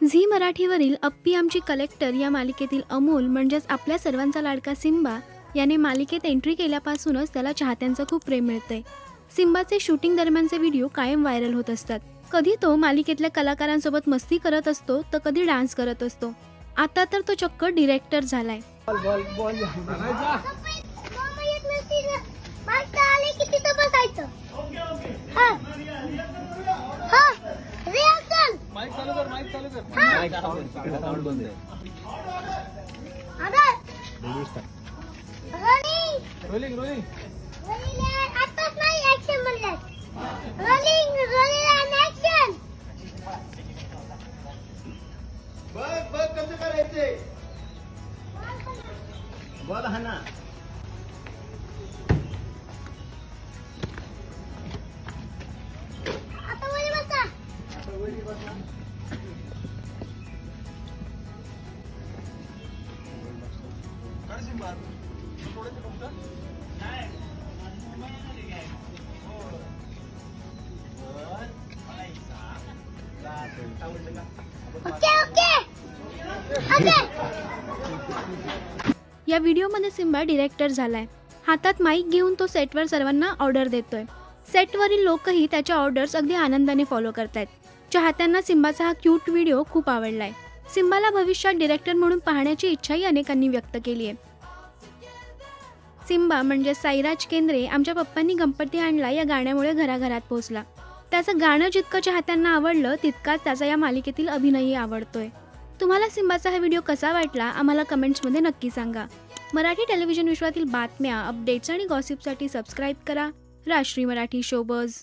Zee मराठीवरील अप्पी आमची collector या मालिकेतील अमोल म्हणजेच आपल्या सर्वांचा लाडका सिम्बा याने मालिकेत एंट्री केल्यापासूनच त्याला चाहत्यांचं खूप प्रेम मिळतंय। सिम्बाचे शूटिंग दरम्यानचे व्हिडिओ कायम व्हायरल होत असतात। कधी तो मालिकेतल्या कलाकारांसोबत मस्ती करत असतो तर कधी डान्स करत असतो। आता तर तो चक्क डिरेक्टर झालाय। या व्हिडिओमध्ये सिम्बा डिरेक्टर झालाय। हातात माईक घेऊन तो सेटवर सर्वांना ऑर्डर देतोय। सेटवरील लोकही त्याच्या ऑर्डर्स अगदी आनंदाने फॉलो करतायत। चाहत्यांना सिम्बाचा हा क्यूट व्हिडिओ खूप आवडलाय। सिम्बाला भविष्यात डिरेक्टर म्हणून पाहण्याची इच्छाही अनेकांनी व्यक्त केली आहे। सिम्बा म्हणजे साईराज केंद्रे आमच्या पप्पांनी गणपती आणला या गाण्यामुळे घराघरात पोहोचला। त्याचं गाणं जितकं चाहत्यांना आवडलं तितकाच त्याचा या मालिकेतील अभिनयही आवडतोय। तुम्हाला सिम्बाचा हा व्हिडिओ कसा वाटला आम्हाला कमेंट्समध्ये नक्की सांगा। मराठी टेलिव्हिजन विश्वातील बातम्या, अपडेट्स आणि गॉसिपसाठी सबस्क्राईब करा राष्ट्रीय मराठी शोबज।